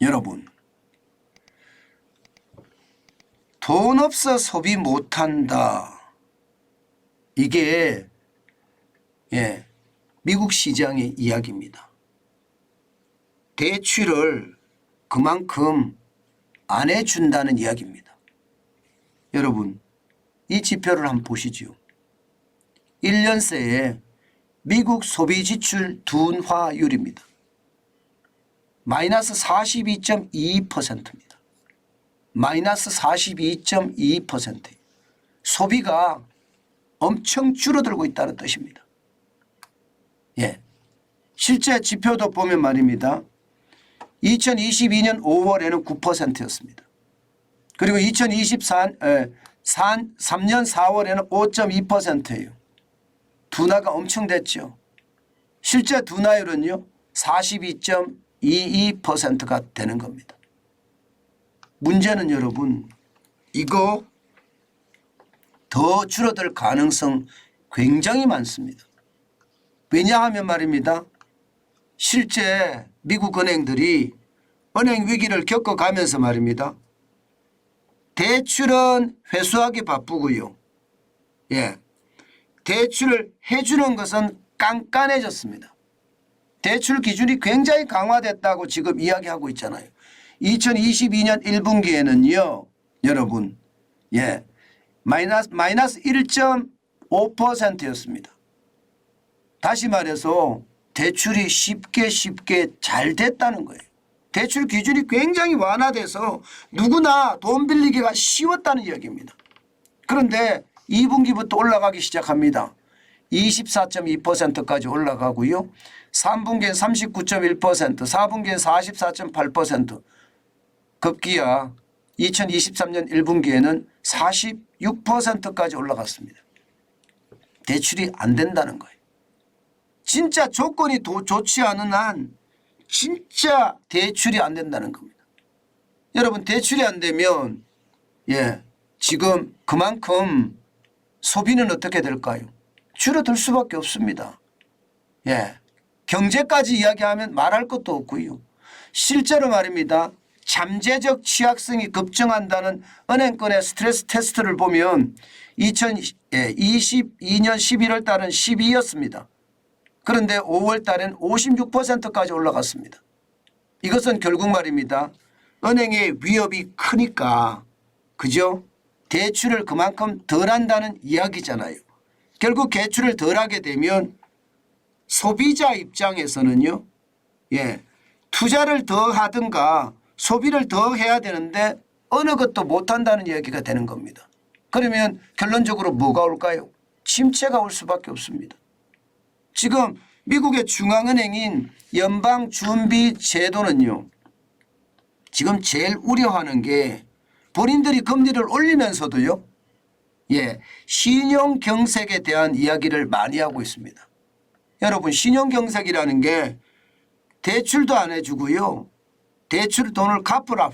여러분, 돈 없어 소비 못한다. 이게 미국 시장의 이야기입니다. 대출을 그만큼 안 해준다는 이야기입니다. 여러분, 이 지표를 한번 보시죠. 1년 새에 미국 소비지출 둔화율입니다. 마이너스 42.22%입니다. 마이너스 42.22%. 소비가 엄청 줄어들고 있다는 뜻입니다. 실제 지표도 보면 말입니다. 2022년 5월에는 9%였습니다. 그리고 3년 4월에는 5.2%예요. 둔화가 엄청 됐죠. 실제 둔화율은요 42.22%가 되는 겁니다. 문제는 여러분, 이거 더 줄어들 가능성 굉장히 많습니다. 왜냐하면 말입니다. 실제 미국 은행들이 은행 위기를 겪어가면서 말입니다. 대출은 회수하기 바쁘고요. 대출을 해주는 것은 깐깐해졌습니다. 대출 기준이 굉장히 강화됐다고 지금 이야기하고 있잖아요. 2022년 1분기에는요. 여러분 마이너스 1.5%였습니다. 다시 말해서 대출이 쉽게 잘 됐다는 거예요. 대출 기준이 굉장히 완화돼서 누구나 돈 빌리기가 쉬웠다는 이야기입니다. 그런데 2분기부터 올라가기 시작합니다. 24.2%까지 올라가고요. 3분기엔 39.1%, 4분기엔 44.8%, 급기야 2023년 1분기에는 46%까지 올라갔습니다. 대출이 안 된다는 거예요. 진짜 조건이 좋지 않은 한 진짜 대출이 안 된다는 겁니다. 여러분, 대출이 안 되면 지금 그만큼 소비는 어떻게 될까요? 줄어들 수밖에 없습니다. 경제까지 이야기하면 말할 것도 없고요. 실제로 말입니다. 잠재적 취약성이 급증한다는 은행권의 스트레스 테스트를 보면 2022년 11월 달은 12였습니다. 그런데 5월 달엔 56%까지 올라갔습니다. 이것은 결국 말입니다. 은행의 위협이 크니까 그죠? 대출을 그만큼 덜 한다는 이야기잖아요. 결국 대출을 덜 하게 되면 소비자 입장에서는요. 투자를 더 하든가 소비를 더 해야 되는데 어느 것도 못한다는 이야기가 되는 겁니다. 그러면 결론적으로 뭐가 올까요? 침체가 올 수밖에 없습니다. 지금 미국의 중앙은행인 연방준비제도는요. 지금 제일 우려하는 게 본인들이 금리를 올리면서도요. 신용경색에 대한 이야기를 많이 하고 있습니다. 여러분, 신용경색이라는 게 대출도 안 해주고요. 대출 돈을 갚으라,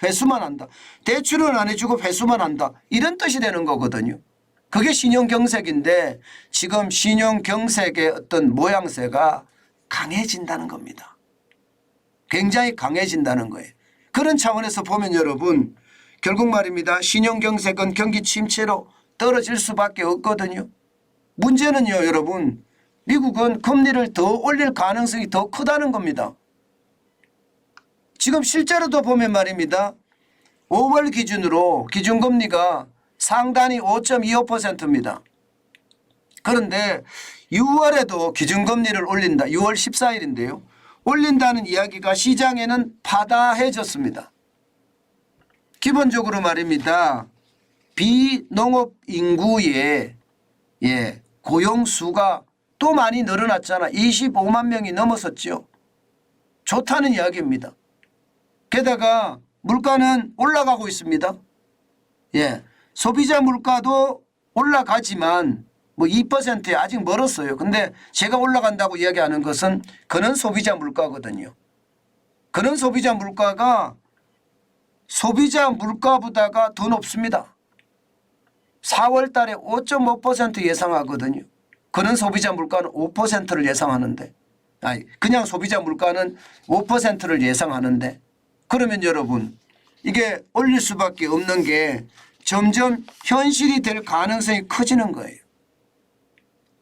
회수만 한다. 대출은 안 해주고 회수만 한다. 이런 뜻이 되는 거거든요. 그게 신용경색인데 지금 신용경색의 어떤 모양새가 강해진다는 겁니다. 굉장히 강해진다는 거예요. 그런 차원에서 보면 여러분, 결국 말입니다. 신용경색은 경기 침체로 떨어질 수밖에 없거든요. 문제는요, 여러분, 미국은 금리를 더 올릴 가능성이 더 크다는 겁니다. 지금 실제로도 보면 말입니다. 5월 기준으로 기준금리가 상단이 5.25%입니다. 그런데 6월에도 기준금리를 올린다. 6월 14일인데요. 올린다는 이야기가 시장에는 파다해졌습니다. 기본적으로 말입니다. 비농업 인구의 고용수가 또 많이 늘어났잖아. 25만 명이 넘어섰죠. 좋다는 이야기입니다. 게다가 물가는 올라가고 있습니다. 소비자 물가도 올라가지만 뭐 2%에 아직 멀었어요. 근데 제가 올라간다고 이야기하는 것은 그는 소비자 물가거든요. 그는 소비자 물가가 소비자 물가보다가 더 높습니다. 4월 달에 5.5% 예상하거든요. 그는 소비자 물가는 5%를 예상하는데 아니 그냥 소비자 물가는 5%를 예상하는데 그러면 여러분 이게 올릴 수밖에 없는 게 점점 현실이 될 가능성이 커지는 거예요.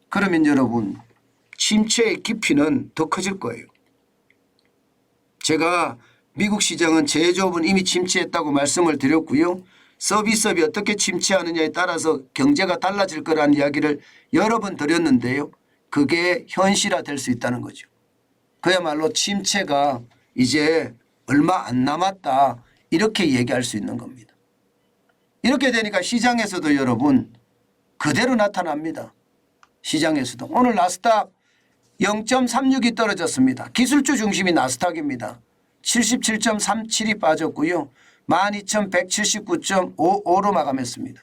그러면 여러분 침체의 깊이는 더 커질 거예요. 제가 미국 시장은 제조업은 이미 침체했다고 말씀을 드렸고요. 서비스업이 어떻게 침체하느냐에 따라서 경제가 달라질 거라는 이야기를 여러 번 드렸는데요. 그게 현실화될 수 있다는 거죠. 그야말로 침체가 이제 얼마 안 남았다 이렇게 얘기할 수 있는 겁니다. 이렇게 되니까 시장에서도 여러분 그대로 나타납니다. 시장에서도 오늘 나스닥 0.36이 떨어졌습니다. 기술주 중심이 나스닥입니다. 77.37이 빠졌고요. 12,179.55로 마감했습니다.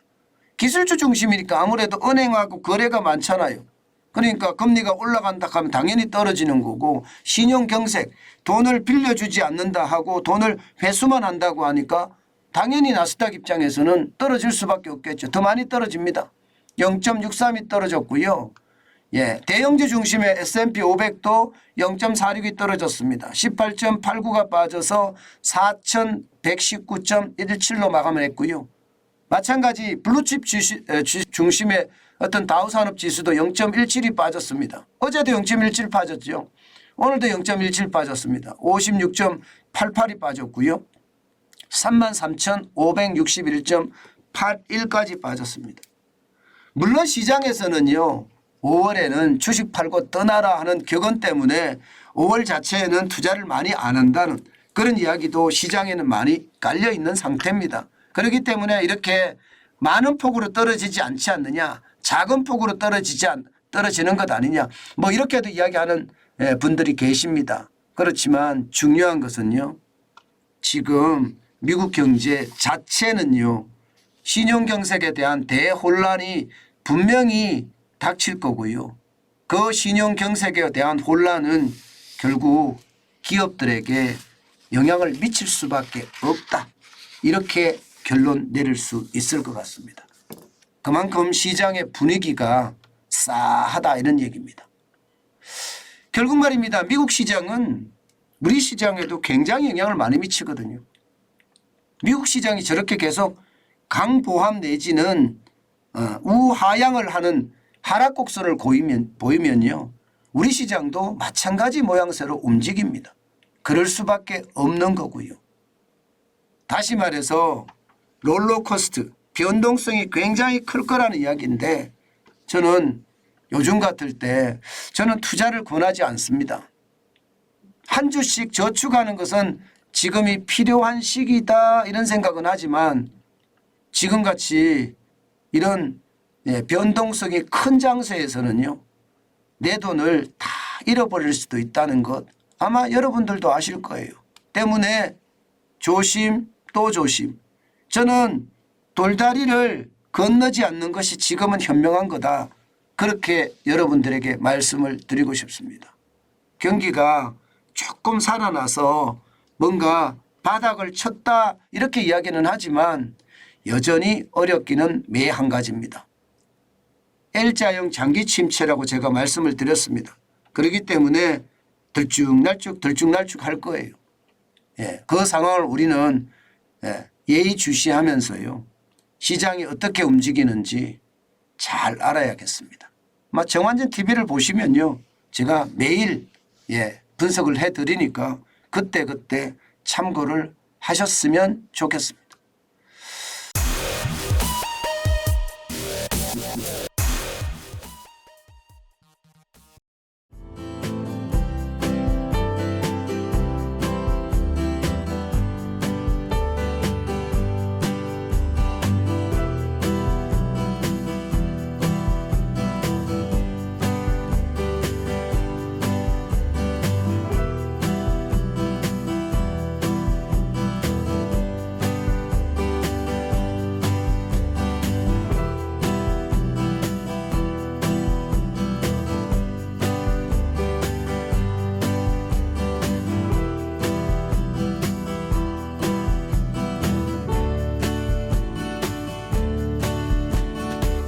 기술주 중심이니까 아무래도 은행하고 거래가 많잖아요. 그러니까 금리가 올라간다 하면 당연히 떨어지는 거고 신용경색 돈을 빌려주지 않는다 하고 돈을 회수만 한다고 하니까 당연히 나스닥 입장에서는 떨어질 수밖에 없겠죠. 더 많이 떨어집니다. 0.63이 떨어졌고요. 예, 대형주 중심의 S&P 500도 0.46이 떨어졌습니다. 18.89가 빠져서 4,119.17로 마감을 했고요. 마찬가지 블루칩 중심의 어떤 다우산업지수도 0.17이 빠졌습니다. 어제도 0.17 빠졌죠. 오늘도 0.17 빠졌습니다. 56.88이 빠졌고요. 33,561.81까지 빠졌습니다. 물론 시장에서는요. 5월에는 주식 팔고 떠나라 하는 격언 때문에 5월 자체에는 투자를 많이 안 한다는 그런 이야기도 시장에는 많이 깔려 있는 상태입니다. 그렇기 때문에 이렇게 많은 폭으로 떨어지지 않지 않느냐, 작은 폭으로 떨어지는 것 아니냐, 뭐 이렇게도 이야기하는 분들이 계십니다. 그렇지만 중요한 것은요, 지금 미국 경제 자체는요, 신용경색에 대한 대혼란이 분명히 닥칠 거고요. 그 신용경색에 대한 혼란은 결국 기업들에게 영향을 미칠 수밖에 없다. 이렇게 결론 내릴 수 있을 것 같습니다. 그만큼 시장의 분위기가 싸하다 이런 얘기입니다. 결국 말입니다. 미국 시장은 우리 시장에도 굉장히 영향을 많이 미치거든요. 미국 시장이 저렇게 계속 강보합 내지는 우하향을 하는 하락 곡선을 보이면요. 우리 시장도 마찬가지 모양새로 움직입니다. 그럴 수밖에 없는 거고요. 다시 말해서 롤러코스터 변동성이 굉장히 클 거라는 이야기인데 저는 요즘 같을 때 저는 투자를 권하지 않습니다. 한 주씩 저축하는 것은 지금이 필요한 시기다 이런 생각은 하지만 지금같이 이런 변동성이 큰 장세에서는요. 내 돈을 다 잃어버릴 수도 있다는 것 아마 여러분들도 아실 거예요. 때문에 조심 또 조심. 저는 돌다리를 건너지 않는 것이 지금은 현명한 거다. 그렇게 여러분들에게 말씀을 드리고 싶습니다. 경기가 조금 살아나서 뭔가 바닥을 쳤다 이렇게 이야기는 하지만 여전히 어렵기는 매 한 가지입니다. L자형 장기 침체라고 제가 말씀을 드렸습니다. 그렇기 때문에 들쭉날쭉 할 거예요. 예, 그 상황을 우리는 예의주시하면서요. 시장이 어떻게 움직이는지 잘 알아야겠습니다. 정환전 TV를 보시면요. 제가 매일 분석을 해드리니까 그때그때 참고를 하셨으면 좋겠습니다.